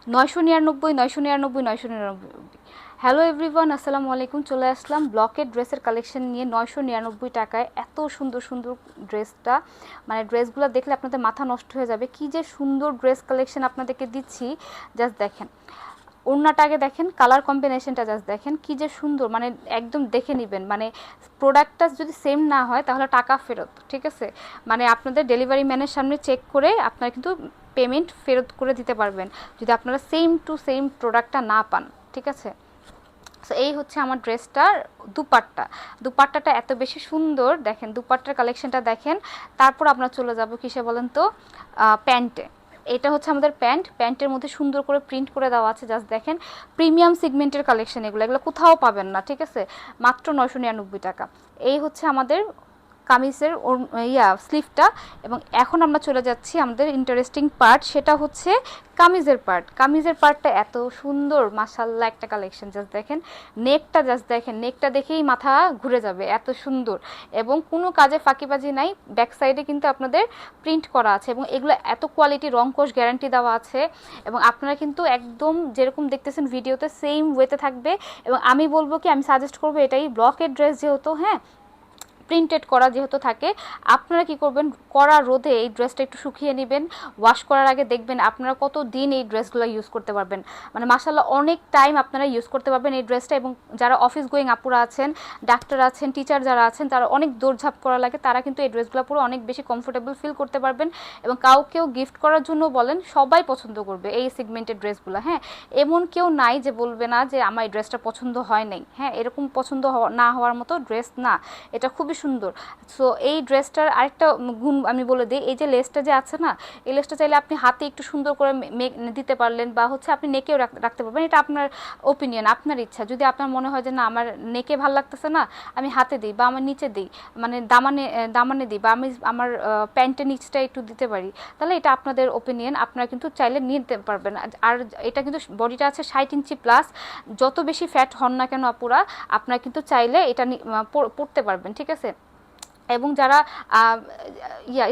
999 999 999। Hello everyone, আসসালামু আলাইকুম। চলে আসলাম ব্লকের ড্রেসের কালেকশন নিয়ে 999 টাকায়। এত সুন্দর সুন্দর ড্রেসটা, মানে ড্রেসগুলো দেখলে আপনাদের মাথা নষ্ট হয়ে যাবে। কি যে সুন্দর ড্রেস কালেকশন আপনাদেরকে দিচ্ছি, জাস্ট দেখেন। ওড়নাটা আগে দেখেন, কালার কম্বিনেশনটা জাস্ট দেখেন কি যে সুন্দর, মানে একদম দেখে নেবেন। মানে প্রোডাক্টটা যদি সেম না হয় তাহলে টাকা ফেরত, ঠিক আছে? মানে আপনাদের ডেলিভারি ম্যানের সামনে চেক করে আপনারা কিন্তু পেমেন্ট ফেরত করে দিতে পারবেন যদি আপনারা সেম টু সেম প্রোডাক্টটা না পান, ঠিক আছে? সো এই হচ্ছে আমার ড্রেসটার দুপাট্টাটা এত বেশি সুন্দর, দেখেন দুপাট্টার কালেকশনটা দেখেন। তারপর আপনার চলে যাব কিসে বলেন তো, প্যান্টে। এটা হচ্ছে আমাদের প্যান্টের মধ্যে সুন্দর করে প্রিন্ট করে দেওয়া আছে, জাস্ট দেখেন। প্রিমিয়াম সিগমেন্টের কালেকশন, এগুলো এগুলো কোথাও পাবেন না, ঠিক আছে? মাত্র 999 টাকা। এই হচ্ছে আমাদের কামিজের স্লিভটা। এবং এখন আমরা চলে যাচ্ছি আমাদের ইন্টারেস্টিং পার্ট, সেটা হচ্ছে কামিজের পার্টটা এত সুন্দর, মাশাআল্লাহ একটা কালেকশন। জাস্ট দেখেন নেকটা, জাস্ট দেখেন নেকটা দেখেই মাথা ঘুরে যাবে, এত সুন্দর। এবং কোনো কাজে ফাঁকিবাজি নাই, ব্যাক সাইডে কিন্তু আপনাদের প্রিন্ট করা আছে এবং এগুলো এত কোয়ালিটি, রংকশ গ্যারান্টি দেওয়া আছে। এবং আপনারা কিন্তু একদম যেরকম দেখতেছেন ভিডিওতে সেম ওয়েতে থাকবে। এবং আমি বলবো কি, আমি সাজেস্ট করবো এটাই, ব্লকের ড্রেস যেহেতু, হ্যাঁ, প্রিন্টেড করা যেহেতু থাকে, আপনারা কি করবেন, কড়া রোদে এই ড্রেসটা একটু শুকিয়ে নেবেন। ওয়াশ করার আগে দেখবেন আপনারা কত দিন এই ড্রেসগুলো ইউজ করতে পারবেন। মানে মাশাআল্লাহ অনেক টাইম আপনারা ইউজ করতে পারবেন এই ড্রেসটা। এবং যারা অফিস গোয়িং আপুরা আছেন, ডাক্তার আছেন, টিচার যারা আছেন, তারা অনেক দৌড়ঝাঁপ করা লাগে, তারা কিন্তু এই ড্রেসগুলো পুরো অনেক বেশি কমফোর্টেবল ফিল করতে পারবেন। এবং কাউকেও গিফট করার জন্য বলেন, সবাই পছন্দ করবে এই সেগমেন্টের ড্রেসগুলো। হ্যাঁ, এমন কেউ নাই যে বলবে না যে আমার এই ড্রেসটা পছন্দ হয় নাই। হ্যাঁ, এরকম পছন্দ না হওয়ার মতো ড্রেস না, এটা খুবই সুন্দর। সো এই ড্রেসটার আরেকটা গুণ আমি বলে দিই, এই যে লেসটা যে আছে না, এই লেসটা চাইলে আপনি হাতে একটু সুন্দর করে দিতে পারলেন, বা হচ্ছে আপনি নেকেও রাখতে পারবেন। এটা আপনার ওপিনিয়ন, আপনার ইচ্ছা। যদি আপনার মনে হয় যে না, আমার নেকে ভালো লাগতেছে না, আমি হাতে দিই বা আমার নিচে দিই, মানে দামানে দিই, বা আমি আমার প্যান্টের নিচটা একটু দিতে পারি, তাহলে এটা আপনাদের ওপিনিয়ন, আপনারা কিন্তু চাইলে নিতে পারবেন। আর এটা কিন্তু বডিটা আছে 60 ইঞ্চি প্লাস। যত বেশি ফ্যাট হন না কেন আপুরা, আপনারা কিন্তু চাইলে এটা পড়তে পারবেন, ঠিক আছে? এবং যারা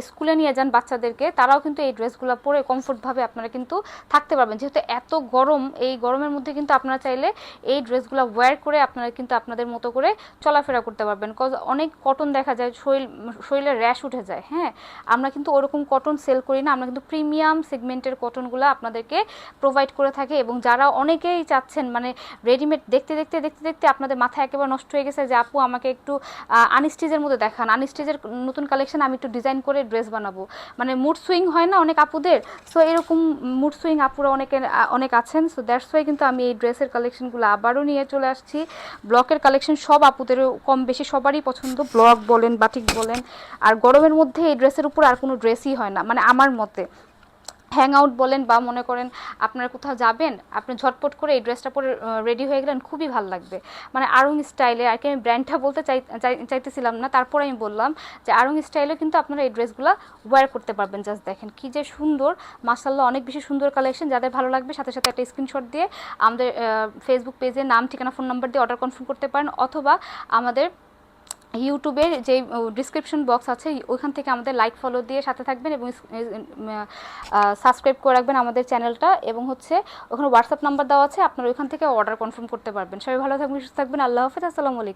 স্কুলে নিয়ে যান বাচ্চাদেরকে, তারাও কিন্তু এই ড্রেসগুলো পরে কমফোর্টভাবে আপনারা কিন্তু থাকতে পারবেন। যেহেতু এত গরম, এই গরমের মধ্যে কিন্তু আপনারা চাইলে এই ড্রেসগুলো ওয়্যার করে আপনারা কিন্তু আপনাদের মতো করে চলাফেরা করতে পারবেন। কজ অনেক কটন দেখা যায় শরীরে র্যাশ উঠে যায়। হ্যাঁ, আমরা কিন্তু ওরকম কটন সেল করি না, আমরা কিন্তু প্রিমিয়াম সেগমেন্টের কটনগুলো আপনাদেরকে প্রোভাইড করে থাকি। এবং যারা অনেকেই চাচ্ছেন, মানে রেডিমেড দেখতে দেখতে দেখতে দেখতে আপনাদের মাথা একেবারে নষ্ট হয়ে গেছে যে আপু আমাকে একটু আনস্টিচের মধ্যে দেখান, আনস্টিচের নতুন কালেকশন, আমি একটু ডিজাইন করে ড্রেস বানাবো। মানে মুড সুইং হয় না অনেক আপুদের, সো এরকম মুড সুইং আপুরা অনেক আছেন। সো দ্যাটস ওয়াই কিন্তু আমি এই ড্রেসের কালেকশনগুলো আবারও নিয়ে চলে আসছি। ব্লকের কালেকশন সব আপুদেরও কম বেশি সবারই পছন্দ, ব্লক বলেন, বাটিক বলেন। আর গরমের মধ্যে এই ড্রেসের উপর আর কোনো ড্রেসই হয় না, মানে আমার মতে। হ্যাং আউট বলেন, বা মনে করেন আপনারা কোথাও যাবেন, আপনি ঝটপট করে এই ড্রেসটা পরে রেডি হয়ে গেলেন, খুবই ভালো লাগবে। মানে আড়ং স্টাইলে, আর কি আমি ব্র্যান্ডটা বলতে চাইতেছিলাম না, তারপরে আমি বললাম যে আড়ং স্টাইলে কিন্তু আপনারা এই ড্রেসগুলো ওয়্যার করতে পারবেন। জাস্ট দেখেন কি যে সুন্দর, মাশাআল্লাহ অনেক বেশি সুন্দর কালেকশন। যাদের ভালো লাগবে সাথে সাথে একটা স্ক্রিনশট দিয়ে আমাদের ফেসবুক পেজে নাম, ঠিকানা, ফোন নাম্বার দিয়ে অর্ডার কনফার্ম করতে পারেন, অথবা আমাদের ইউটিউবের যে ডিসক্রিপশন বক্স আছে ওইখান থেকে আমাদের লাইক ফলো দিয়ে সাথে থাকবেন এবং সাবস্ক্রাইব করে রাখবেন আমাদের চ্যানেলটা। এবং হচ্ছে ওখানে হোয়াটসঅ্যাপ নাম্বার দেওয়া আছে, আপনারা ওইখান থেকে অর্ডার কনফার্ম করতে পারবেন। সবাই ভালো থাকবেন, সুস্থ থাকবেন, আল্লাহ হাফেজ, আসসালামু আলাইকুম।